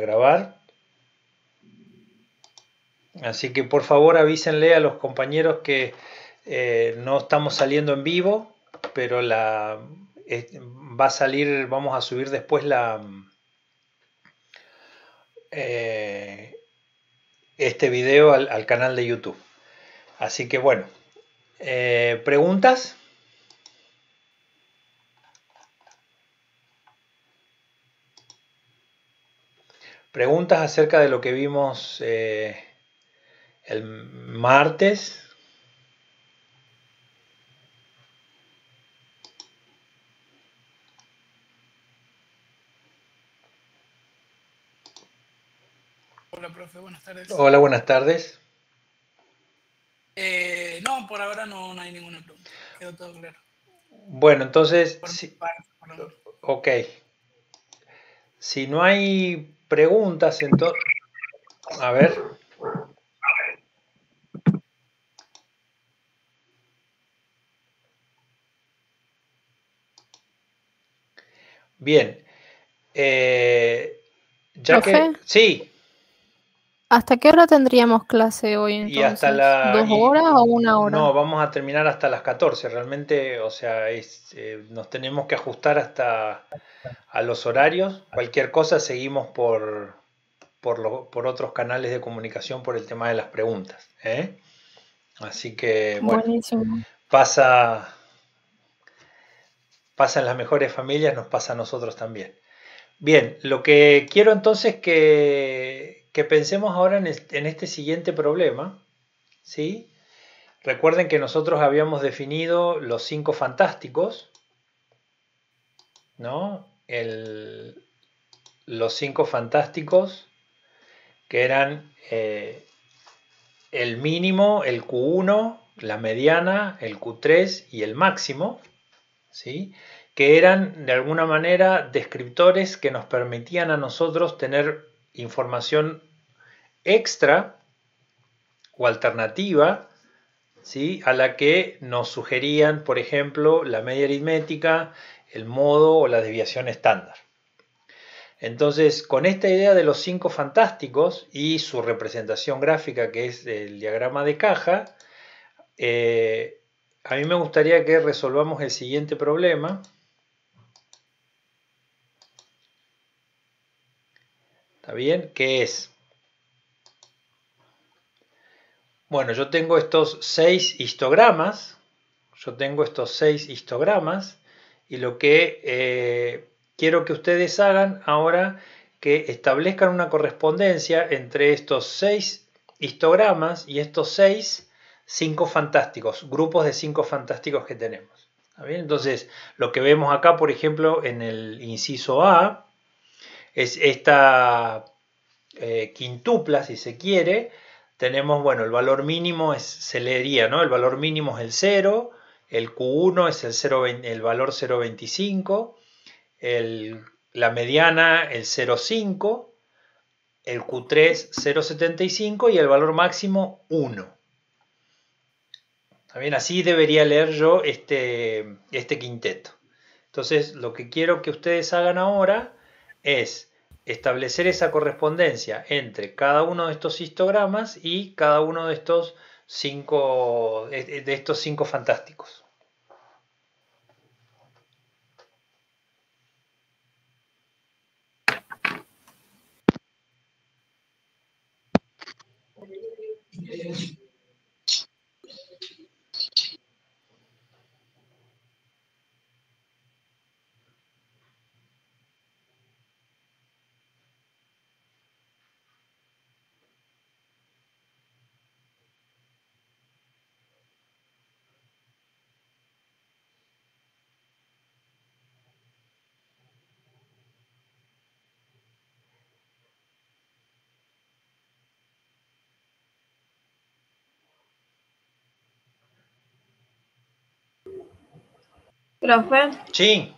grabar. Así que por favor avísenle a los compañeros que no estamos saliendo en vivo, pero va a salir, vamos a subir después este video al canal de YouTube. Así que bueno, ¿preguntas? ¿Preguntas acerca de lo que vimos el martes? Hola, profe, buenas tardes. Hola, buenas tardes. No, por ahora no hay ninguna pregunta. Quedó todo claro. Bueno, entonces, Por mi sí, parte, por lo menos. ok. Si no hay preguntas, entonces, a ver. Bien. Ya Profe, que, sí, ¿hasta qué hora tendríamos clase hoy y hasta entonces? ¿2 horas o 1 hora? no, vamos a terminar hasta las 14. Realmente, o sea, nos tenemos que ajustar hasta a los horarios. Cualquier cosa seguimos por otros canales de comunicación por el tema de las preguntas, ¿eh? Así que, bueno, Buenísimo. pasa en las mejores familias, nos pasa a nosotros también. Bien, lo que quiero entonces que pensemos ahora en este siguiente problema, ¿sí? Recuerden que nosotros habíamos definido los 5 fantásticos, ¿no? Los 5 fantásticos que eran el mínimo, el Q1, la mediana, el Q3 y el máximo, ¿sí? Que eran de alguna manera descriptores que nos permitían a nosotros tener información extra o alternativa, ¿sí? A la que nos sugerían, por ejemplo, la media aritmética, el modo o la desviación estándar. Entonces, con esta idea de los 5 fantásticos y su representación gráfica, que es el diagrama de caja, a mí me gustaría que resolvamos el siguiente problema. ¿Está bien? ¿Qué es? Bueno, yo tengo estos 6 histogramas. Y lo que quiero que ustedes hagan ahora que establezcan una correspondencia entre estos 6 histogramas y estos 5 fantásticos, grupos de 5 fantásticos que tenemos. ¿Está bien? Entonces, lo que vemos acá, por ejemplo, en el inciso A, es esta quintupla, si se quiere. Tenemos, bueno, el valor mínimo se leería, ¿no? El valor mínimo es el 0, el Q1 es el valor 0,25, la mediana el 0,5, el Q3 0,75 y el valor máximo 1. ¿Está bien? Así debería leer yo este quinteto. Entonces, lo que quiero que ustedes hagan ahora es establecer esa correspondencia entre cada uno de estos histogramas y cada uno de estos 5 fantásticos. Profe, Sí,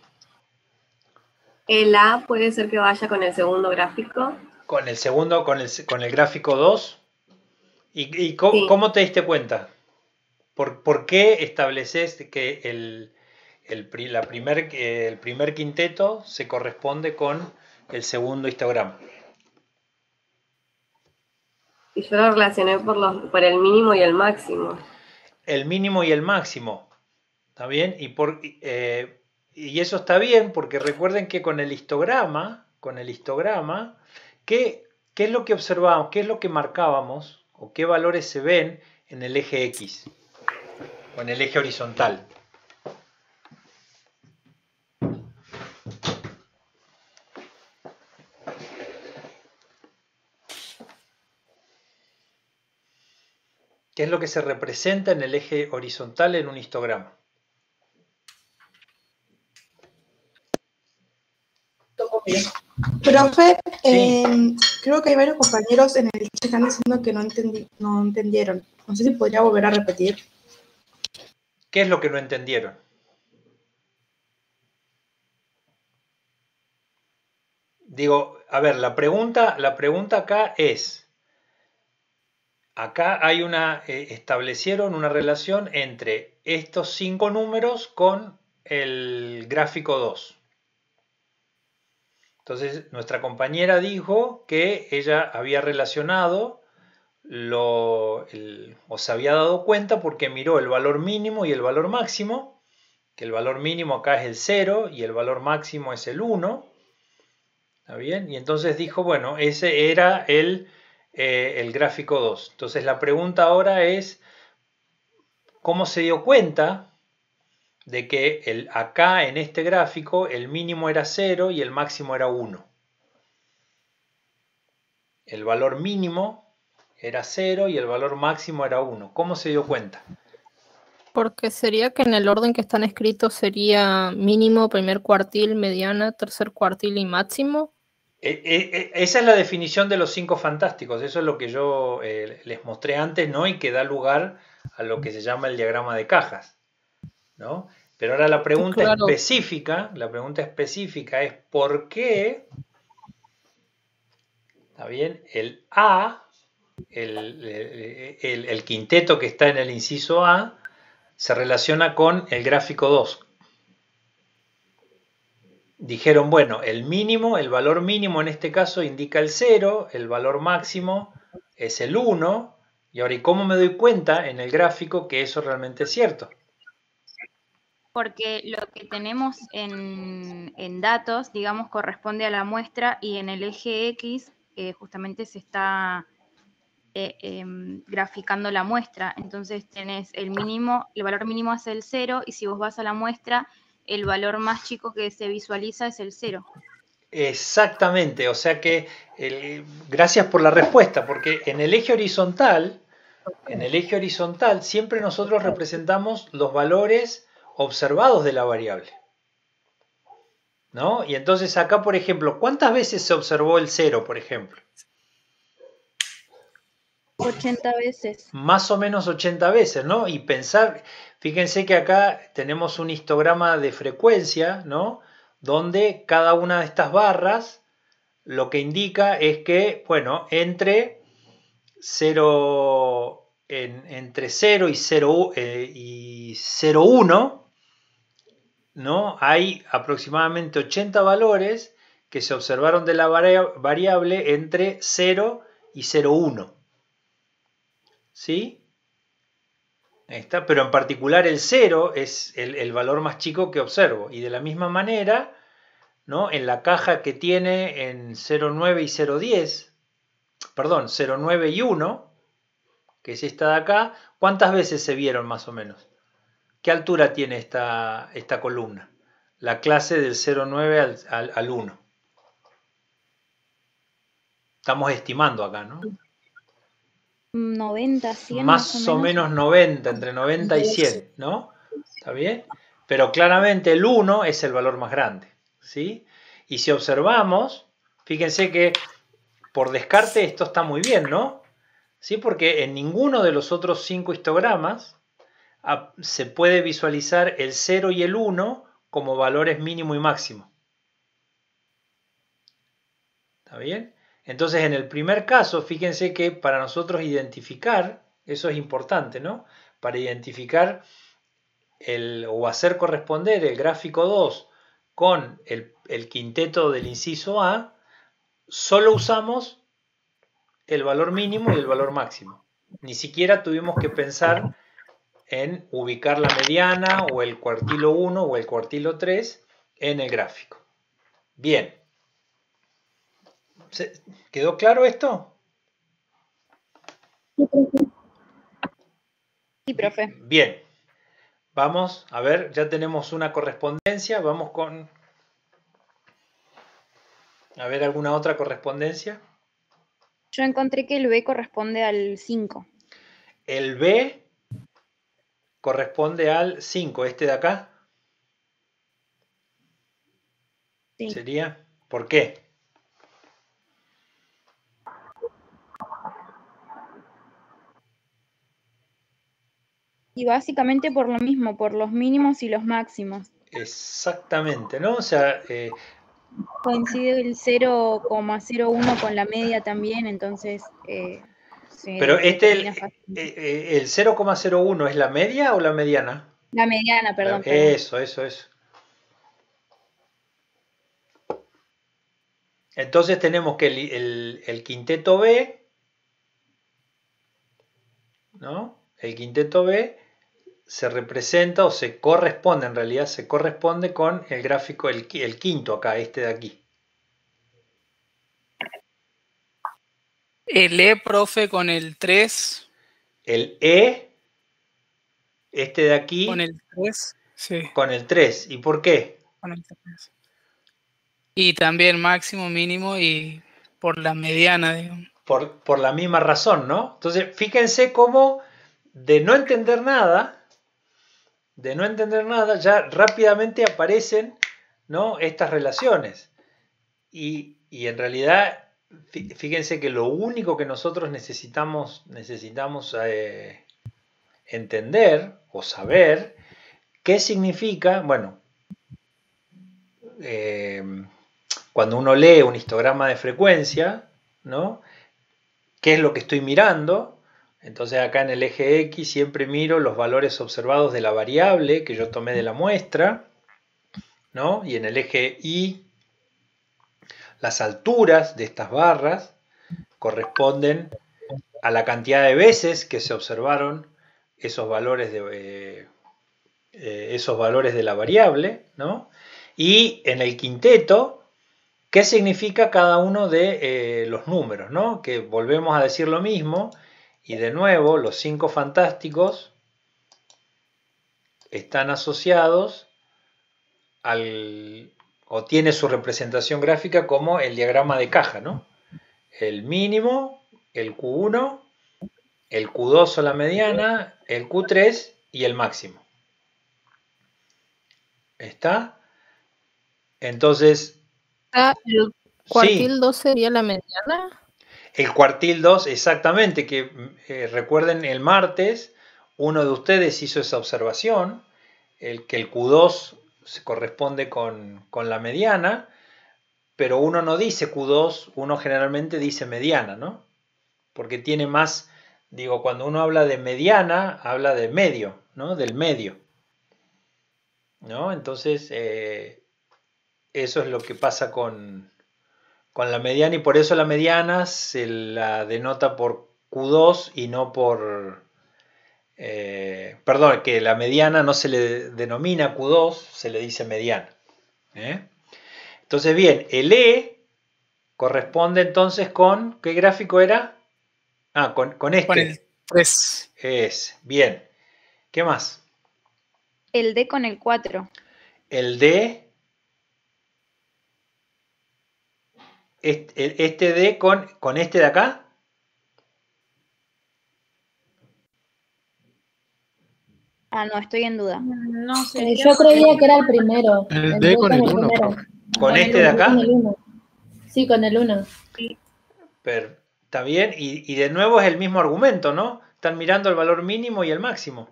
el A puede ser que vaya con el segundo gráfico. con el segundo, con el gráfico 2. ¿Y Sí. cómo te diste cuenta? ¿Por qué estableces que el primer quinteto se corresponde con el segundo histograma? Y yo lo relacioné por el mínimo y el máximo. El mínimo y el máximo. ¿Está bien? Y eso está bien porque recuerden que con el histograma, ¿qué es lo que observábamos? ¿Qué es lo que marcábamos? ¿O qué valores se ven en el eje X? O en el eje horizontal. ¿Qué es lo que se representa en el eje horizontal en un histograma? Profe, Sí. creo que hay varios compañeros en el chat que están diciendo que no entendieron. No sé si podría volver a repetir. ¿Qué es lo que no entendieron? Digo, a ver, la pregunta acá es, acá hay establecieron una relación entre estos 5 números con el gráfico 2. Entonces, nuestra compañera dijo que ella había relacionado o se había dado cuenta porque miró el valor mínimo y el valor máximo, que el valor mínimo acá es el 0 y el valor máximo es el 1. ¿Está bien? Y entonces dijo, bueno, ese era el gráfico 2. Entonces la pregunta ahora es, ¿cómo se dio cuenta de que acá en este gráfico el mínimo era 0 y el máximo era 1? El valor mínimo era 0 y el valor máximo era 1. ¿Cómo se dio cuenta? Porque sería que en el orden que están escritos sería mínimo, primer cuartil, mediana, tercer cuartil y máximo. Esa es la definición de los 5 fantásticos. Eso es lo que yo les mostré antes, ¿no? Y que da lugar a lo que se llama el diagrama de cajas, ¿no? Pero ahora la pregunta Claro. específica es ¿por qué? ¿Está bien? El A, el quinteto que está en el inciso A, se relaciona con el gráfico 2. Dijeron, bueno, el valor mínimo en este caso indica el 0, el valor máximo es el 1, y ahora, ¿y cómo me doy cuenta en el gráfico que eso realmente es cierto? Porque lo que tenemos en datos, digamos, corresponde a la muestra y en el eje X justamente se está graficando la muestra. Entonces tenés el valor mínimo es el 0 y si vos vas a la muestra, el valor más chico que se visualiza es el 0. Exactamente, o sea que gracias por la respuesta, porque en el eje horizontal siempre nosotros representamos los valores observados de la variable, ¿no? Y entonces acá, por ejemplo, ¿cuántas veces se observó el 0, por ejemplo? 80 veces. Más o menos 80 veces, ¿no? Y pensar, fíjense que acá tenemos un histograma de frecuencia, ¿no? Donde cada una de estas barras lo que indica es que, bueno, entre 0 y 0,1, ¿no? Hay aproximadamente 80 valores que se observaron de la variable entre 0 y 0,1. ¿Sí? Ahí está, pero en particular el 0 es el valor más chico que observo. Y de la misma manera, ¿no? En la caja que tiene en 0,9 y 0,10, perdón, 0,9 y 1, que es esta de acá, ¿cuántas veces se vieron más o menos? ¿Qué altura tiene esta columna? La clase del 0,9 al 1. Estamos estimando acá, ¿no? 90, 100 más o menos 90, entre 90 y 100, ¿no? ¿Está bien? Pero claramente el 1 es el valor más grande, ¿sí? Y si observamos, fíjense que por descarte esto está muy bien, ¿no? ¿Sí? Porque en ninguno de los otros 5 histogramas se puede visualizar el 0 y el 1 como valores mínimo y máximo. ¿Está bien? Entonces, en el primer caso, fíjense que para nosotros identificar, eso es importante, ¿no? Para identificar o hacer corresponder el gráfico 2 con el quinteto del inciso A, solo usamos el valor mínimo y el valor máximo. Ni siquiera tuvimos que pensar en ubicar la mediana o el cuartilo 1 o el cuartilo 3 en el gráfico. Bien. ¿Quedó claro esto? Sí, profe. Bien. Vamos a ver, ya tenemos una correspondencia. Vamos con... A ver, ¿alguna otra correspondencia? Yo encontré que el B corresponde al 5. El B corresponde al 5, este de acá. Sí. ¿Sería? ¿Por qué? Y básicamente por lo mismo, por los mínimos y los máximos. Exactamente, ¿no? O sea, Coincide el 0,01 con la media también, entonces pero se termina fácil. el 0,01 ¿es la media o la mediana? La mediana, perdón. Eso. Entonces tenemos que el quinteto B, ¿no? El quinteto B se representa o se corresponde, en realidad se corresponde con el gráfico, el quinto acá, este de aquí. El E, profe, con el 3. El E, este de aquí, Con el 3, sí. con el 3. ¿Y por qué? Con el 3. Y también máximo, mínimo y por la mediana, digamos. Por la misma razón, ¿no? Entonces, fíjense cómo de no entender nada, ya rápidamente aparecen, ¿no?, estas relaciones. Y en realidad, fíjense que lo único que nosotros necesitamos entender o saber qué significa, bueno, cuando uno lee un histograma de frecuencia, ¿no?, ¿qué es lo que estoy mirando? Entonces acá en el eje X siempre miro los valores observados de la variable que yo tomé de la muestra, ¿no? Y en el eje Y las alturas de estas barras corresponden a la cantidad de veces que se observaron esos valores de la variable, ¿no? Y en el quinteto, ¿qué significa cada uno de los números, ¿no? Que volvemos a decir lo mismo, y de nuevo los 5 fantásticos están asociados o tiene su representación gráfica como el diagrama de caja, ¿no? El mínimo, el Q1, el Q2 o la mediana, el Q3 y el máximo. ¿Está? Entonces... ¿El cuartil sí, 2 sería la mediana? el cuartil 2, exactamente, que recuerden el martes, uno de ustedes hizo esa observación, que el Q2 se corresponde con la mediana, pero uno no dice Q2, uno generalmente dice mediana, ¿no? Porque tiene más, digo, cuando uno habla de mediana, habla de medio, ¿no? Del medio, ¿no? Entonces, eso es lo que pasa con la mediana, y por eso la mediana se la denota por Q2 y no por... perdón, que la mediana no se le denomina Q2, se le dice mediana. Entonces, bien, el E corresponde entonces con... ¿Qué gráfico era? Ah, con este. Con el 3. Es, bien. ¿Qué más? El D con el 4. El D... Este D con este de acá. Ah, no, estoy en duda. No sé. Yo creía que era el primero. El D con el 1, profe. ¿Con este de acá? Con el 1. Sí, con el 1. Pero, está bien, y de nuevo es el mismo argumento, ¿no? Están mirando el valor mínimo y el máximo,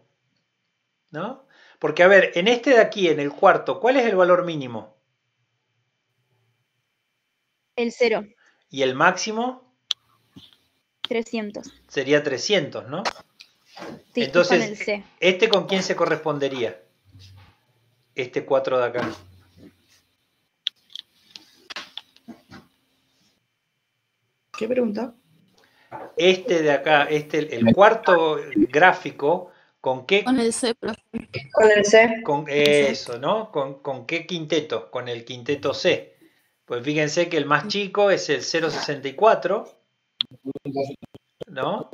¿no? Porque, a ver, en este de aquí, en el cuarto, ¿cuál es el valor mínimo? El 0. ¿Y el máximo? 300. Sería 300, ¿no? Sí, entonces, con el C. ¿este con quién se correspondería? Este 4 de acá. ¿Qué pregunta? este de acá, el cuarto gráfico, ¿con qué? Con el C, profe. Con el C. Con eso, ¿no? ¿Con qué quinteto? Con el quinteto C. Pues fíjense que el más chico es el 0,64, ¿no?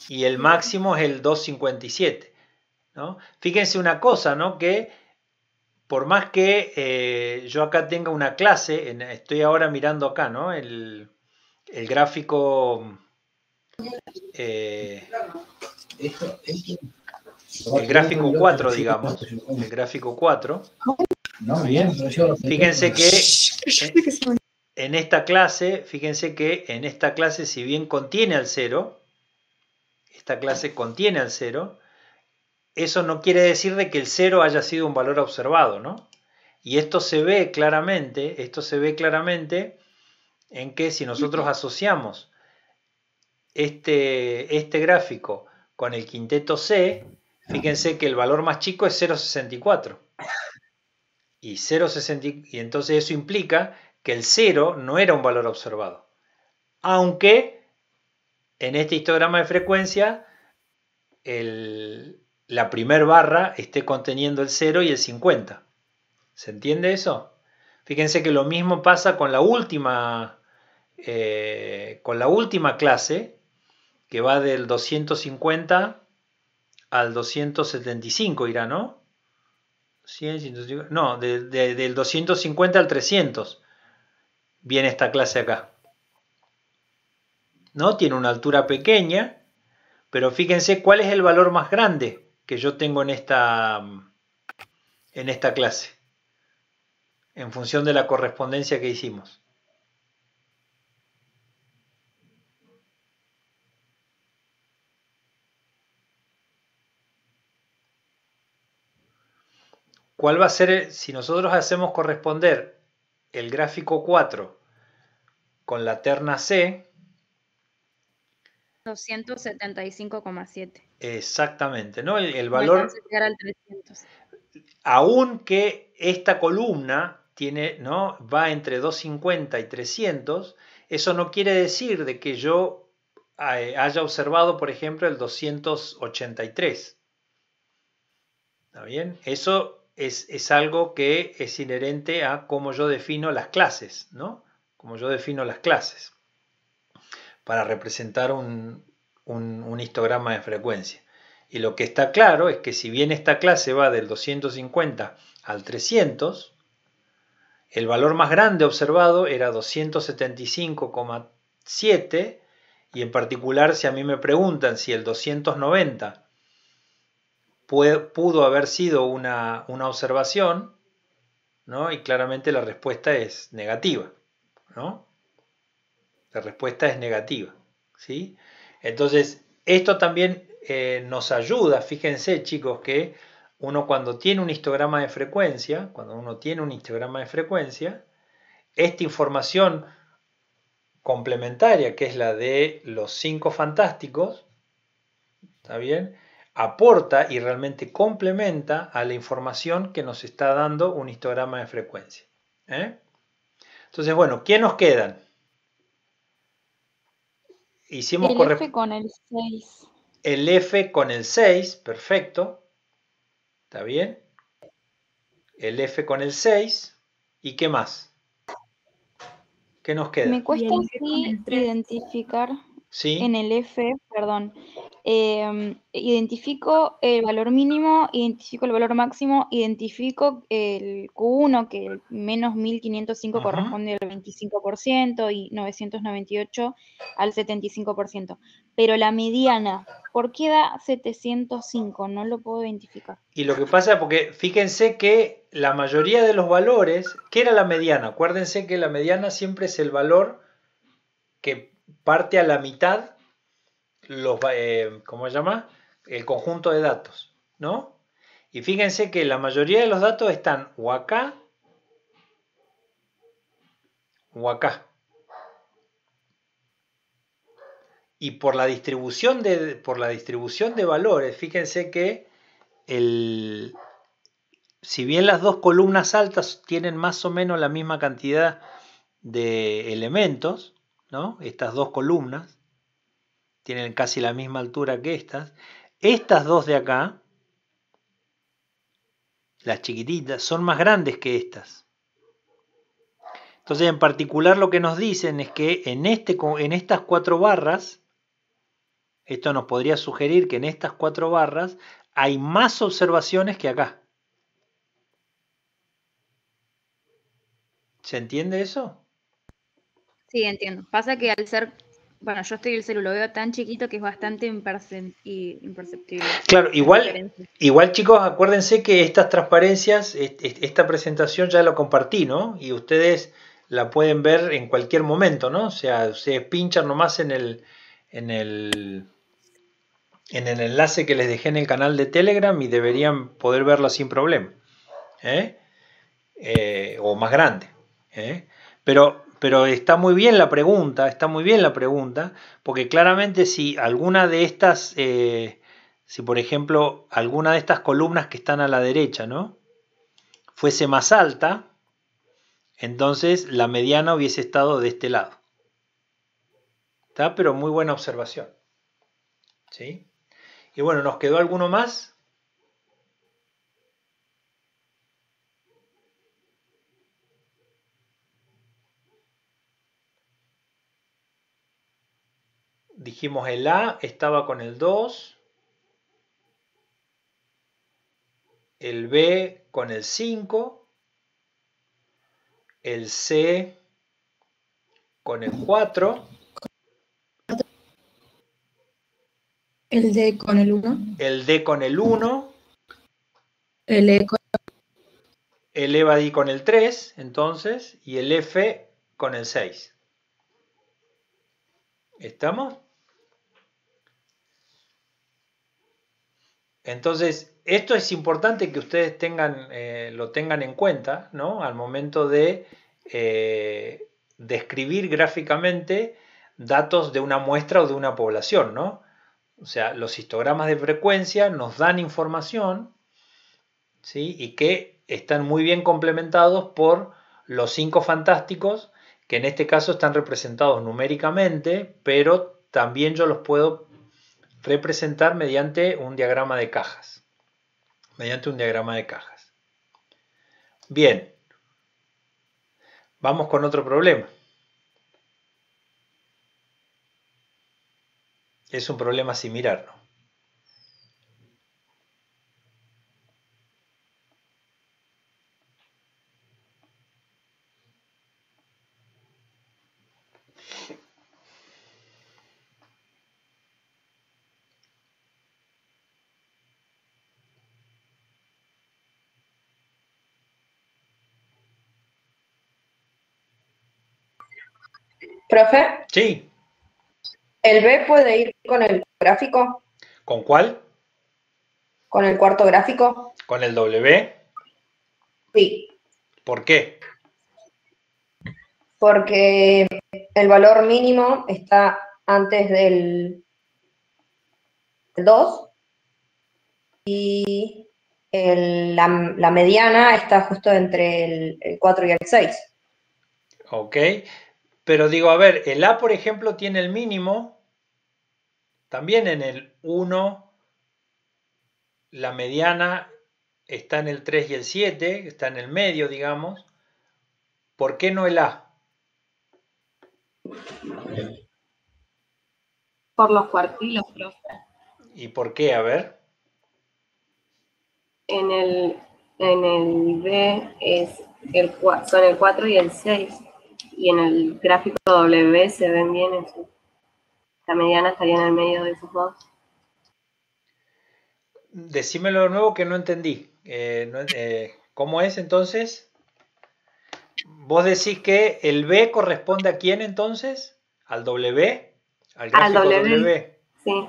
Y el máximo es el 2,57, ¿no? Fíjense una cosa, ¿no? Que por más que yo acá tenga una clase, estoy ahora mirando acá, ¿no? El gráfico... el gráfico 4, digamos. El gráfico 4. Fíjense que en esta clase, si bien contiene al 0, esta clase contiene al 0, eso no quiere decir de que el 0 haya sido un valor observado, ¿no? Y esto se ve claramente en que si nosotros asociamos este gráfico con el quinteto C, fíjense que el valor más chico es 0,64. Y entonces eso implica que el 0 no era un valor observado. Aunque en este histograma de frecuencia la primer barra esté conteniendo el 0 y el 50. ¿Se entiende eso? Fíjense que lo mismo pasa con la última clase, que va del 250 al 275, irá, ¿no? 100, 150, no, del 250 al 300 viene esta clase acá, ¿no? Tiene una altura pequeña, pero fíjense cuál es el valor más grande que yo tengo en esta clase, en función de la correspondencia que hicimos. ¿Cuál va a ser, si nosotros hacemos corresponder el gráfico 4 con la terna C? 275,7. Exactamente, ¿no? El No valor, alcanza a llegar al 300. aunque esta columna tiene, ¿no? Va entre 250 y 300, eso no quiere decir de que yo haya observado, por ejemplo, el 283. ¿Está bien? Eso es algo que es inherente a cómo yo defino las clases, ¿no? Como yo defino las clases para representar un histograma de frecuencia. Y lo que está claro es que si bien esta clase va del 250 al 300, el valor más grande observado era 275,7, y en particular si a mí me preguntan si el 290 pudo haber sido una observación, ¿no? Y claramente la respuesta es negativa, ¿no? La respuesta es negativa, ¿sí? Entonces, esto también nos ayuda, fíjense chicos, que uno cuando tiene un histograma de frecuencia, esta información complementaria, que es la de los 5 fantásticos, ¿está bien?, aporta y realmente complementa a la información que nos está dando un histograma de frecuencia. Entonces, bueno, ¿qué nos quedan? Hicimos el F con el 6. El F con el 6, perfecto. ¿Está bien? El F con el 6. ¿Y qué más? ¿Qué nos queda? Me cuesta así identificar. ¿Sí? En el F, perdón, identifico el valor mínimo, identifico el valor máximo, identifico el Q1, que el menos 1505 corresponde al 25% y 998 al 75%. Pero la mediana, ¿por qué da 705? No lo puedo identificar. Y lo que pasa es porque fíjense que la mayoría de los valores, ¿qué era la mediana? Acuérdense que la mediana siempre es el valor que parte a la mitad ¿cómo se llama? El conjunto de datos, ¿no? Y fíjense que la mayoría de los datos están o acá o acá. Y por la distribución de valores, fíjense que si bien las dos columnas altas tienen más o menos la misma cantidad de elementos, ¿no? Estas dos columnas tienen casi la misma altura que estas. Estas dos de acá, las chiquititas, son más grandes que estas. Entonces, en particular, lo que nos dicen es que en estas 4 barras, esto nos podría sugerir que en estas 4 barras hay más observaciones que acá. ¿Se entiende eso? Sí, entiendo. Pasa que al ser, bueno, yo estoy en el celular, lo veo tan chiquito que es bastante imperceptible. Claro, la igual, diferencia. igual chicos, acuérdense que estas transparencias, esta presentación ya la compartí, ¿no? Y ustedes la pueden ver en cualquier momento, ¿no? O sea, ustedes pinchan nomás en el enlace que les dejé en el canal de Telegram y deberían poder verlo sin problema. O más grande. Pero está muy bien la pregunta, porque claramente si alguna de estas, si por ejemplo alguna de estas columnas que están a la derecha, ¿no?, fuese más alta, entonces la mediana hubiese estado de este lado. ¿Está? Pero muy buena observación. ¿Sí? Y bueno, ¿nos quedó alguno más? Dijimos el A estaba con el 2, el B con el 5, el C con el 4, El D con el 1. el D con el 1, El E con el E va ahí con el 3, entonces, y el F con el 6. ¿Estamos? Entonces, esto es importante que ustedes lo tengan en cuenta, ¿no?, al momento de describir gráficamente datos de una muestra o de una población, ¿no? O sea, los histogramas de frecuencia nos dan información, ¿sí?, y que están muy bien complementados por los 5 fantásticos, que en este caso están representados numéricamente, pero también yo los puedo representar mediante un diagrama de cajas. Bien. Vamos con otro problema. Es un problema similar, ¿no? Profe, Sí. ¿el B puede ir con el gráfico? ¿Con cuál? ¿Con el cuarto gráfico? ¿Con el W? Sí, ¿Por qué? porque el valor mínimo está antes del 2 y la mediana está justo entre el 4 y el 6. Ok. Pero digo, a ver, el A, por ejemplo, tiene el mínimo. También en el 1, la mediana está en el 3 y el 7, está en el medio, digamos. ¿Por qué no el A? Por los cuartilos, profe. ¿Y por qué? A ver. En el B son el 4 y el 6. Y en el gráfico W se ven bien eso. La mediana estaría en el medio de esos dos. Decímelo de nuevo que no entendí. ¿Cómo es entonces? ¿Vos decís que el B corresponde a quién entonces? ¿Al W? ¿Al gráfico W? Sí.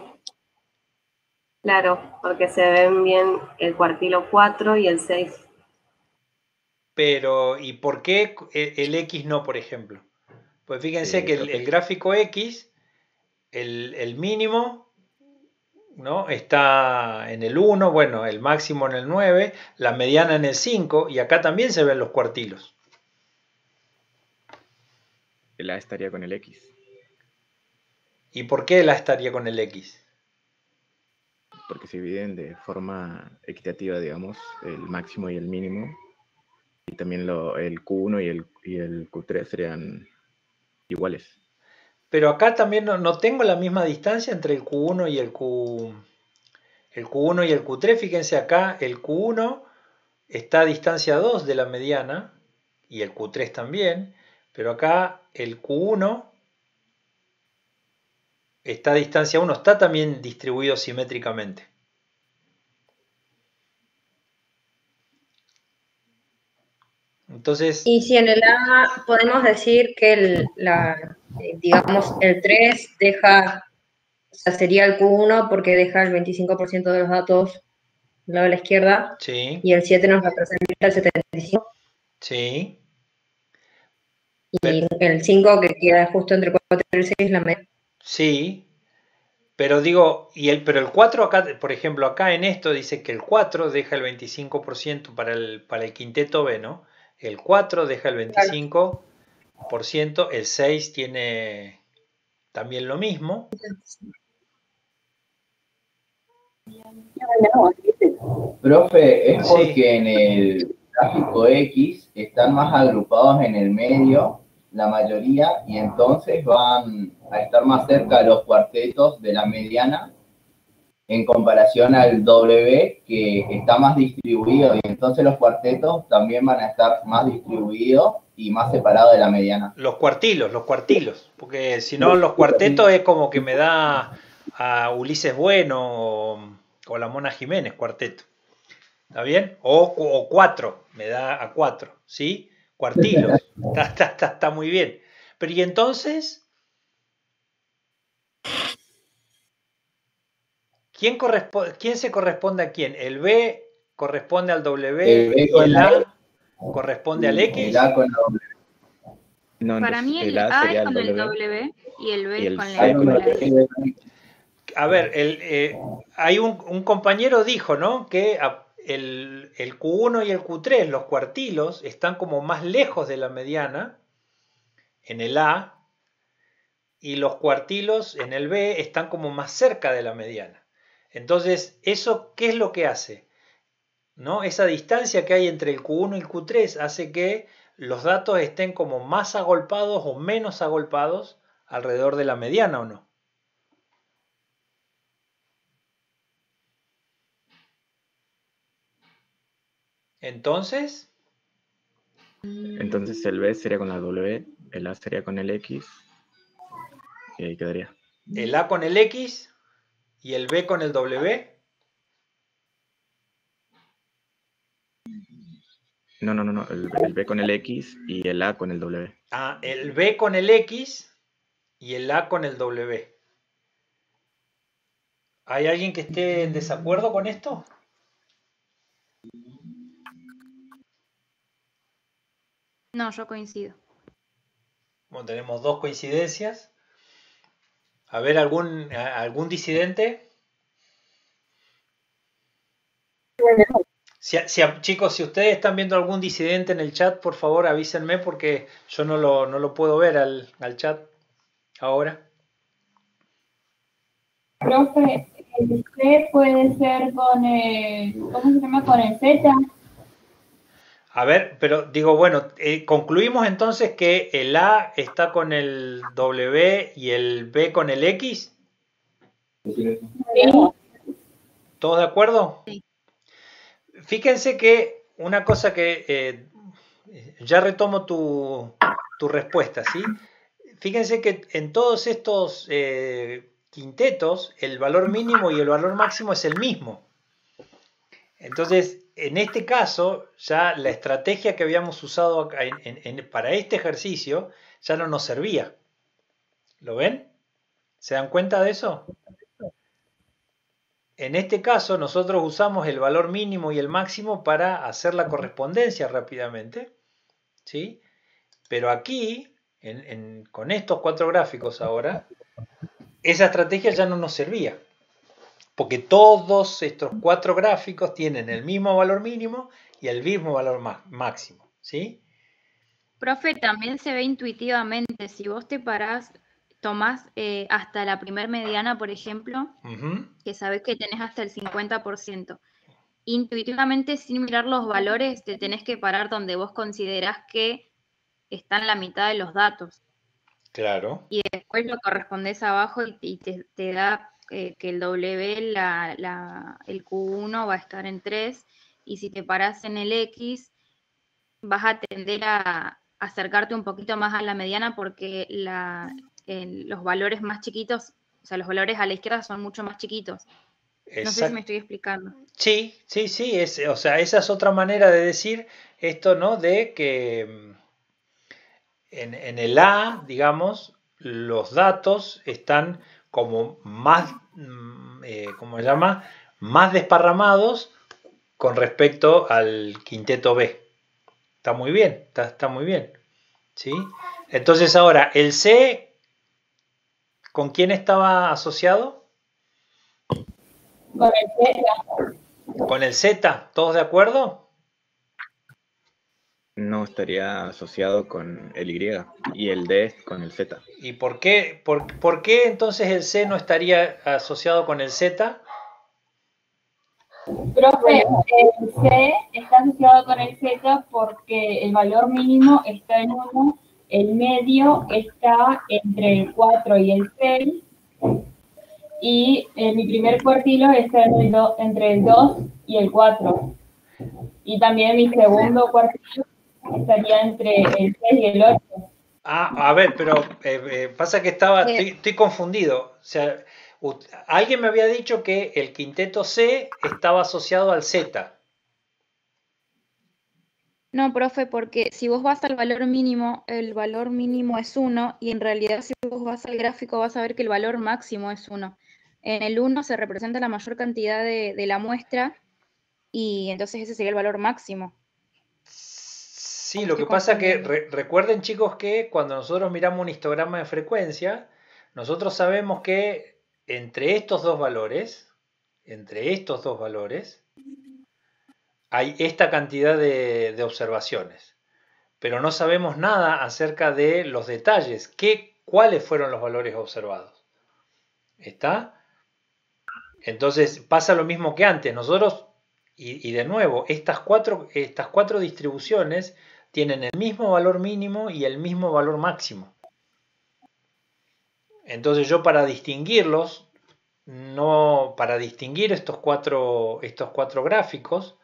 Claro, porque se ven bien el cuartilo 4 y el 6. Pero, ¿y por qué el X no, por ejemplo? Pues fíjense que el gráfico X, el mínimo, ¿no?, está en el 1, bueno, el máximo en el 9, la mediana en el 5, y acá también se ven los cuartilos. El A estaría con el X. ¿Y por qué el A estaría con el X? Porque se dividen de forma equitativa, digamos, el máximo y el mínimo. Y también el Q1 y el Q3 serían iguales. Pero acá también no tengo la misma distancia entre el Q1 y el Q1 y el Q3. Fíjense acá, el Q1 está a distancia 2 de la mediana y el Q3 también, pero acá el Q1 está a distancia 1, está también distribuido simétricamente. Entonces, Y si en el A podemos decir que digamos, el 3 deja, o sea, sería el Q1 porque deja el 25% de los datos del lado de la izquierda, sí, y el 7 nos representa el 75%, sí, y el 5 que queda justo entre 4 y el 6 la media. sí, pero digo, pero el 4 acá, por ejemplo, acá en esto dice que el 4 deja el 25% para el quinteto B, ¿no? El 4 deja el 25%, el 6 tiene también lo mismo. Profe, es Sí. porque en el gráfico X están más agrupados en el medio, la mayoría, y entonces van a estar más cerca los cuartetos de la mediana en comparación al W, que está más distribuido, y entonces los cuartetos también van a estar más distribuidos y más separados de la mediana. Los cuartilos, porque si no los cuartetos es como que me da a Ulises Bueno o la Mona Jiménez, cuarteto. ¿Está bien? O 4, me da a 4, ¿sí? Cuartilos, está muy bien. Pero ¿y entonces? ¿Quién se corresponde a quién? ¿El B corresponde al W y el A corresponde al X? El A con la W. No, Para mí el A A sería es con el W W y el B y es el con C con la E. A ver, hay un compañero dijo, ¿no? Que el Q1 y el Q3, los cuartilos, están como más lejos de la mediana en el A, y los cuartilos en el B están como más cerca de la mediana. Entonces, ¿eso qué es lo que hace? ¿No? Esa distancia que hay entre el Q1 y el Q3 hace que los datos estén como más agolpados o menos agolpados alrededor de la mediana, ¿o no? Entonces, el B sería con la W, el A sería con el X, y ahí quedaría. el A con el X y el B con el W. No, el B con el X y el A con el W. Ah, el B con el X y el A con el W. ¿Hay alguien que esté en desacuerdo con esto? No, yo coincido. Bueno, tenemos dos coincidencias. A ver, ¿algún disidente? Chicos, si ustedes están viendo algún disidente en el chat, por favor avísenme porque yo no lo puedo ver al chat ahora. Profe, el C puede ser con el, ¿cómo se llama? Con el Z. A ver, pero digo, bueno, concluimos entonces que el A está con el W y el B con el X. Sí. ¿Todos de acuerdo? Sí. Fíjense que una cosa que ya retomo tu respuesta, ¿sí? Fíjense que en todos estos quintetos el valor mínimo y el valor máximo es el mismo. Entonces, en este caso, ya la estrategia que habíamos usado para este ejercicio ya no nos servía. ¿Lo ven? ¿Se dan cuenta de eso? En este caso, nosotros usamos el valor mínimo y el máximo para hacer la correspondencia rápidamente, ¿sí? Pero aquí, con estos cuatro gráficos ahora, esa estrategia ya no nos servía, porque todos estos cuatro gráficos tienen el mismo valor mínimo y el mismo valor máximo, ¿sí? Profe, también se ve intuitivamente, si vos te parás tomás hasta la primer mediana, por ejemplo, Ujú. que sabés que tenés hasta el 50%. Intuitivamente, sin mirar los valores, te tenés que parar donde vos considerás que están la mitad de los datos. Claro. Y después lo correspondes abajo y te da que el W, el Q1 va a estar en 3, y si te parás en el X, vas a tender a acercarte un poquito más a la mediana porque los valores más chiquitos, o sea, los valores a la izquierda son mucho más chiquitos. No sé si me estoy explicando. Sí, sí, sí, o sea, esa es otra manera de decir esto, ¿no? De que en el A, digamos, los datos están como más, ¿cómo se llama? Más desparramados con respecto al quinteto B. Está muy bien, está muy bien. ¿Sí? Entonces ahora, el C, ¿con quién estaba asociado? Con el Z. Con el Z, ¿todos de acuerdo? No estaría asociado con el Y y el D con el Z. ¿Y por qué entonces el C no estaría asociado con el Z? Profe, el C está asociado con el Z porque el valor mínimo está en 1, el medio está entre el 4 y el 6, y mi primer cuartilo está entre el 2 y el 4. Y también mi segundo cuartilo estaría entre el 6 y el 8. Ah, a ver, pero pasa que estoy confundido. O sea, alguien me había dicho que el quinteto C estaba asociado al Z. No, profe, porque si vos vas al valor mínimo, el valor mínimo es 1, y en realidad si vos vas al gráfico vas a ver que el valor máximo es 1. En el 1 se representa la mayor cantidad de la muestra, y entonces ese sería el valor máximo. Sí, lo que pasa es que recuerden, chicos, que cuando nosotros miramos un histograma de frecuencia, nosotros sabemos que entre estos dos valores, hay esta cantidad de observaciones, pero no sabemos nada acerca de los detalles, cuáles fueron los valores observados. ¿Está? Entonces pasa lo mismo que antes. Nosotros, y de nuevo, estas cuatro distribuciones tienen el mismo valor mínimo y el mismo valor máximo. Entonces yo para distinguirlos, para distinguir estos cuatro gráficos,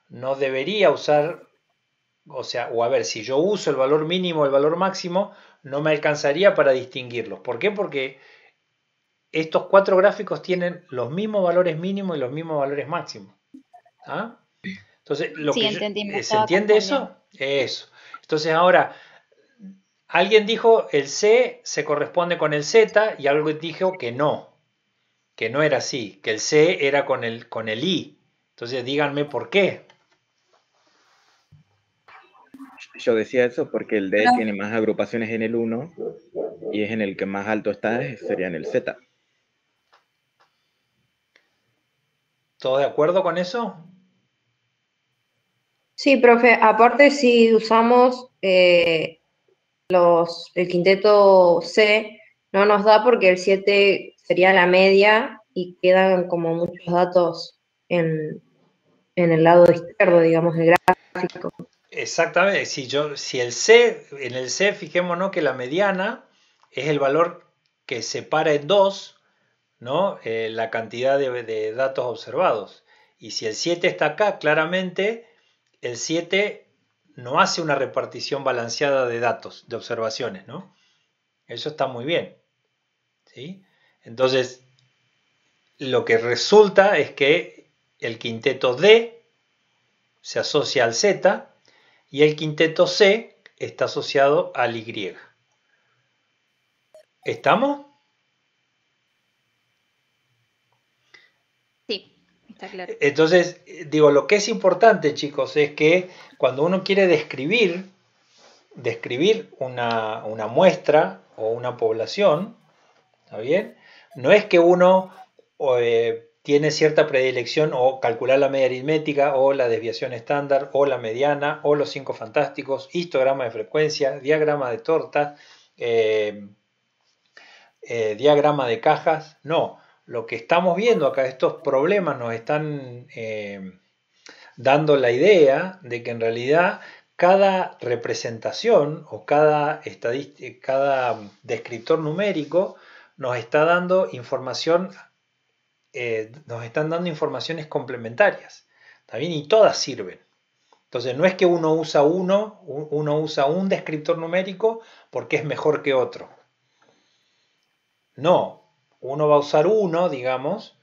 no debería usar, o a ver, si yo uso el valor mínimo o el valor máximo, no me alcanzaría para distinguirlos. ¿Por qué? Porque estos cuatro gráficos tienen los mismos valores mínimos y los mismos valores máximos. ¿Ah? Entonces, ¿se entiende eso? Eso. Entonces ahora, alguien dijo el C se corresponde con el Z y alguien dijo que no era así, que el C era con el I. Entonces díganme por qué. Yo decía eso porque el D tiene más agrupaciones en el 1 y es en el que más alto está, sería en el Z. ¿Todos de acuerdo con eso? Sí, profe. Aparte, si usamos el quinteto C, no nos da porque el 7 sería la media y quedan como muchos datos en el lado izquierdo, digamos, del gráfico. Exactamente. Si en el C, fijémonos que la mediana es el valor que separa en 2, ¿no? La cantidad de datos observados. Y si el 7 está acá, claramente el 7 no hace una repartición balanceada de datos, de observaciones, ¿no? Eso está muy bien. ¿Sí? Entonces, lo que resulta es que el quinteto D se asocia al Z y el quinteto C está asociado al Y. ¿Estamos? Sí, está claro. Entonces, digo, lo que es importante, chicos, es que cuando uno quiere describir una muestra o una población, ¿está bien? No es que uno tiene cierta predilección o calcular la media aritmética o la desviación estándar o la mediana o los 5 fantásticos, histograma de frecuencia, diagrama de torta, diagrama de cajas. No, lo que estamos viendo acá, estos problemas nos están dando la idea de que en realidad cada representación o cada descriptor numérico nos está dando información, nos están dando informaciones complementarias, ¿está bien? Y todas sirven. Entonces no es que uno usa un descriptor numérico porque es mejor que otro. No, uno va a usar uno, digamos,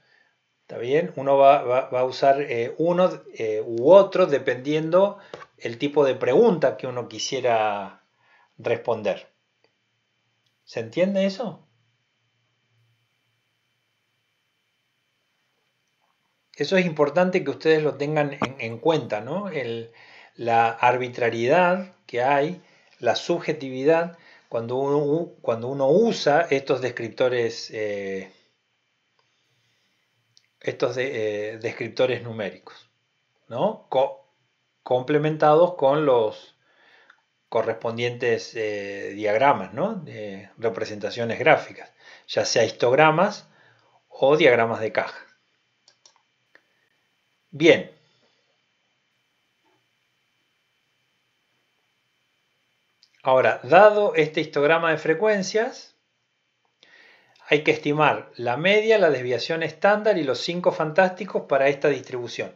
¿está bien? Uno va a usar uno u otro dependiendo el tipo de pregunta que uno quisiera responder. ¿Se entiende eso? Eso es importante que ustedes lo tengan en cuenta, ¿no? La arbitrariedad que hay, la subjetividad, cuando uno usa estos descriptores, descriptores numéricos, ¿no? Complementados con los correspondientes diagramas, ¿no? De representaciones gráficas, ya sea histogramas o diagramas de caja. Bien. Ahora, dado este histograma de frecuencias, hay que estimar la media, la desviación estándar y los 5 fantásticos para esta distribución.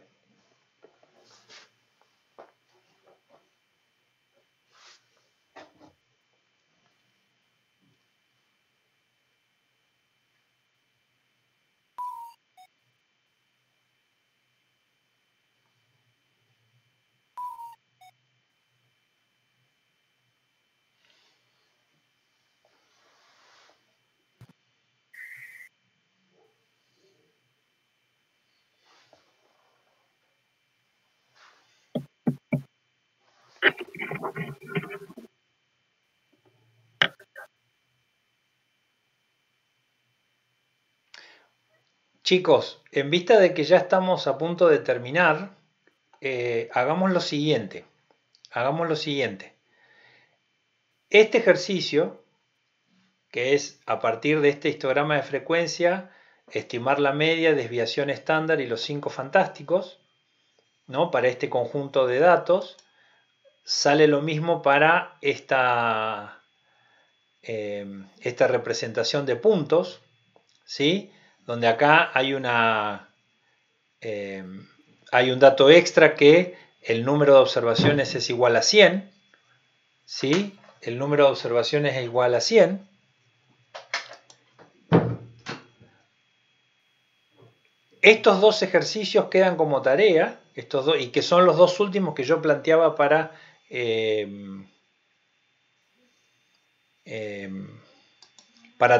Chicos, en vista de que ya estamos a punto de terminar, hagamos lo siguiente. Este ejercicio, que es a partir de este histograma de frecuencia, estimar la media, desviación estándar y los 5 fantásticos, ¿no? Para este conjunto de datos, sale lo mismo para esta representación de puntos, ¿sí? Donde acá hay un dato extra que el número de observaciones es igual a 100, ¿sí? El número de observaciones es igual a 100. Estos dos ejercicios quedan como tarea, y que son los dos últimos que yo planteaba para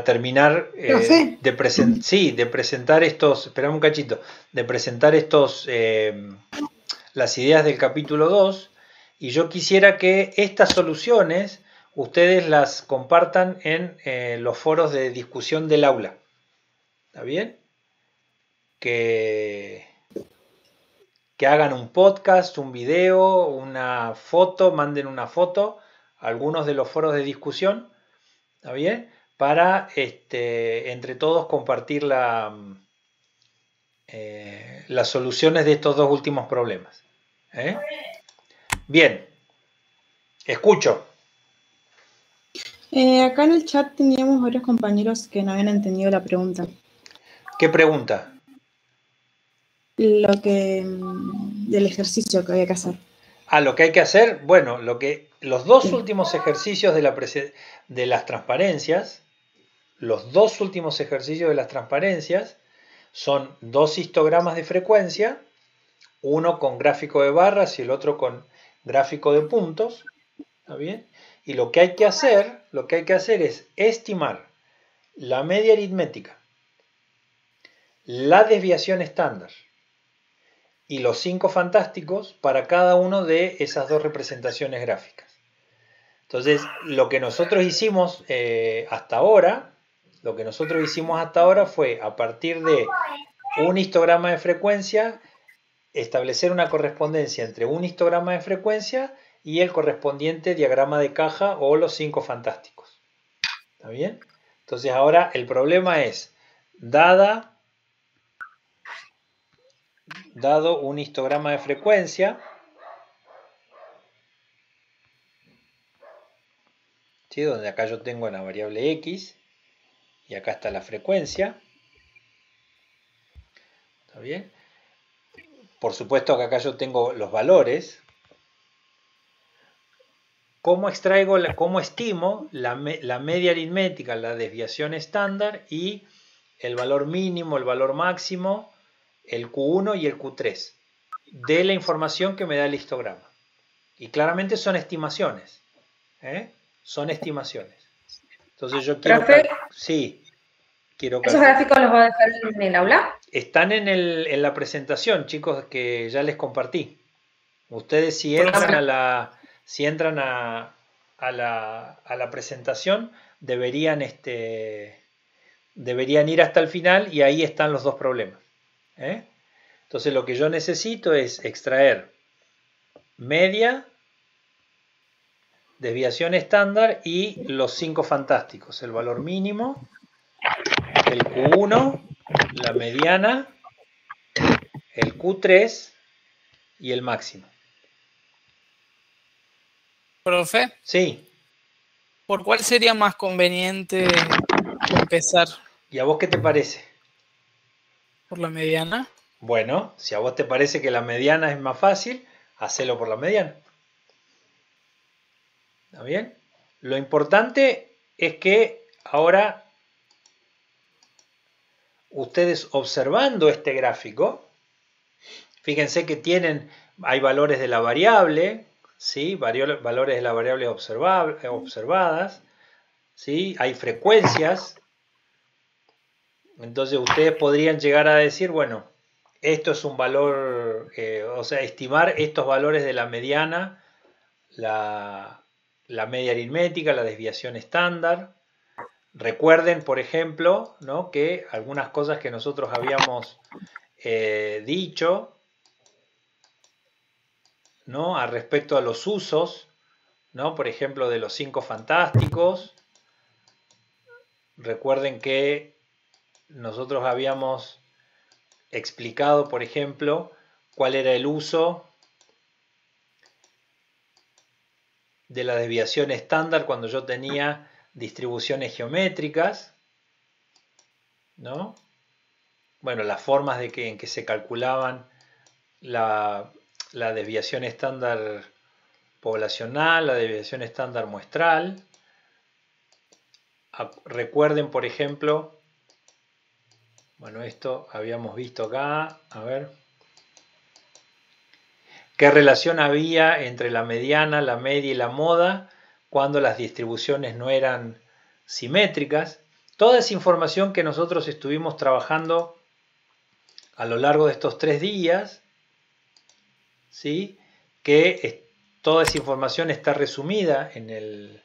terminar de presentar estos, esperame un cachito, de presentar las ideas del capítulo 2, y yo quisiera que estas soluciones ustedes las compartan en los foros de discusión del aula. ¿Está bien? Que hagan un podcast, un video, una foto, manden una foto a algunos de los foros de discusión, ¿está bien? Para entre todos compartir las soluciones de estos dos últimos problemas. Bien, escucho. Acá en el chat teníamos varios compañeros que no habían entendido la pregunta. ¿Qué pregunta? Del ejercicio que había que hacer. Lo que hay que hacer, bueno, los dos últimos ejercicios de las transparencias, son dos histogramas de frecuencia, uno con gráfico de barras y el otro con gráfico de puntos, ¿está bien? Y lo que hay que hacer es estimar la media aritmética, la desviación estándar y los 5 fantásticos para cada uno de esas dos representaciones gráficas. Entonces, lo que nosotros hicimos hasta ahora fue, a partir de un histograma de frecuencia, establecer una correspondencia entre un histograma de frecuencia y el correspondiente diagrama de caja o los 5 fantásticos. ¿Está bien? Entonces ahora el problema es, dado un histograma de frecuencia, ¿sí? Donde acá yo tengo la variable X y acá está la frecuencia. ¿Está bien? Por supuesto que acá yo tengo los valores. ¿Cómo estimo la media aritmética, la desviación estándar y el valor mínimo, el valor máximo, el Q1 y el Q3 de la información que me da el histograma? Y claramente son estimaciones. Son estimaciones. Entonces yo quiero... Profe, sí, quiero ¿esos gráficos los va a dejar en el aula? Están en la presentación, chicos, que ya les compartí. Ustedes si entran a la presentación deberían ir hasta el final y ahí están los dos problemas. Entonces lo que yo necesito es extraer media, desviación estándar y los 5 fantásticos, el valor mínimo, el Q1, la mediana, el Q3 y el máximo. Profe. Sí. ¿Por cuál sería más conveniente empezar? ¿Y a vos qué te parece? ¿Por la mediana? Bueno, si a vos te parece que la mediana es más fácil, hacelo por la mediana. ¿Está bien? Lo importante es que ahora ustedes observando este gráfico, fíjense que hay valores de la variable, ¿sí? Valores de la variable observadas, ¿sí? Hay frecuencias. Entonces ustedes podrían llegar a decir, bueno, esto es un valor, o sea, estimar estos valores de la mediana, la media aritmética, la desviación estándar. Recuerden, por ejemplo, ¿no? Que algunas cosas que nosotros habíamos dicho, ¿no? A respecto a los usos, ¿no? Por ejemplo, de los 5 fantásticos. Recuerden que nosotros habíamos explicado, por ejemplo, cuál era el uso de la desviación estándar cuando yo tenía distribuciones geométricas, ¿no? Bueno, las formas en que se calculaban la desviación estándar poblacional, la desviación estándar muestral. Recuerden, por ejemplo, bueno, esto habíamos visto acá, a ver, qué relación había entre la mediana, la media y la moda cuando las distribuciones no eran simétricas. Toda esa información que nosotros estuvimos trabajando a lo largo de estos 3 días, ¿sí? Que toda esa información está resumida en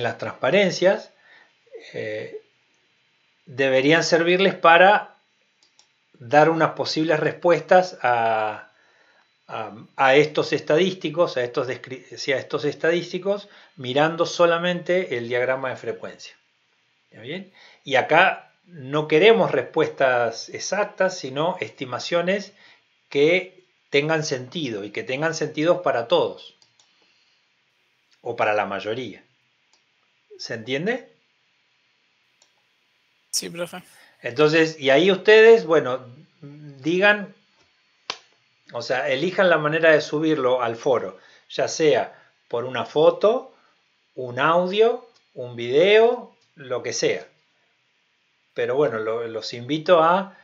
las transparencias, deberían servirles para dar unas posibles respuestas a estos estadísticos, a estos estadísticos, mirando solamente el diagrama de frecuencia. ¿Está bien? Y acá no queremos respuestas exactas, sino estimaciones que tengan sentido y que tengan sentido para todos o para la mayoría. ¿Se entiende? Sí, profe. Entonces, y ahí ustedes, bueno, digan, o sea, elijan la manera de subirlo al foro, ya sea por una foto, un audio, un video, lo que sea. Pero bueno, los invito a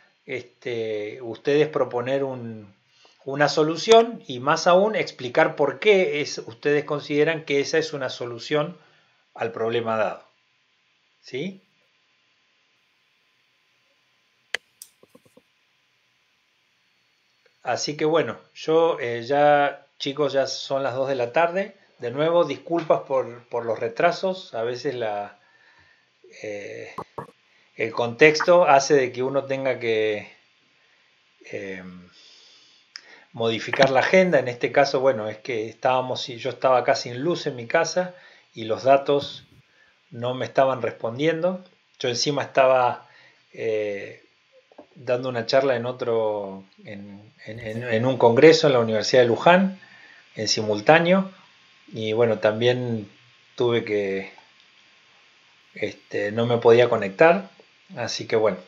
ustedes proponer una solución y más aún explicar por qué ustedes consideran que esa es una solución al problema dado. ¿Sí? Así que bueno, yo chicos, ya son las 2 de la tarde. De nuevo, disculpas por los retrasos. A veces el contexto hace de que uno tenga que modificar la agenda. En este caso, bueno, es que yo estaba acá sin luz en mi casa y los datos no me estaban respondiendo. Yo encima estaba dando una charla en un congreso en la Universidad de Luján, en simultáneo, y bueno, también tuve que, no me podía conectar, así que bueno,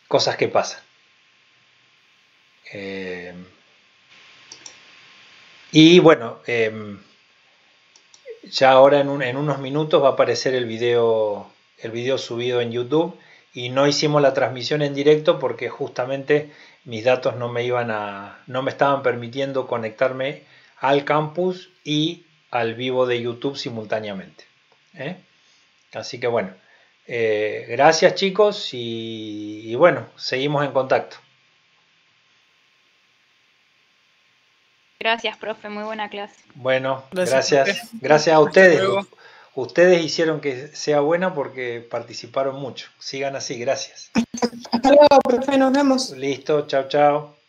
cosas que pasan. Y bueno, ya ahora en unos minutos va a aparecer el video subido en YouTube, y no hicimos la transmisión en directo porque justamente mis datos no me estaban permitiendo conectarme al campus y al vivo de YouTube simultáneamente. Así que bueno, gracias chicos, y bueno, seguimos en contacto. Gracias, profe, muy buena clase. Bueno, gracias a ustedes. Ustedes hicieron que sea buena porque participaron mucho. Sigan así, gracias. Hasta luego, profe, nos vemos. Listo, chao, chao.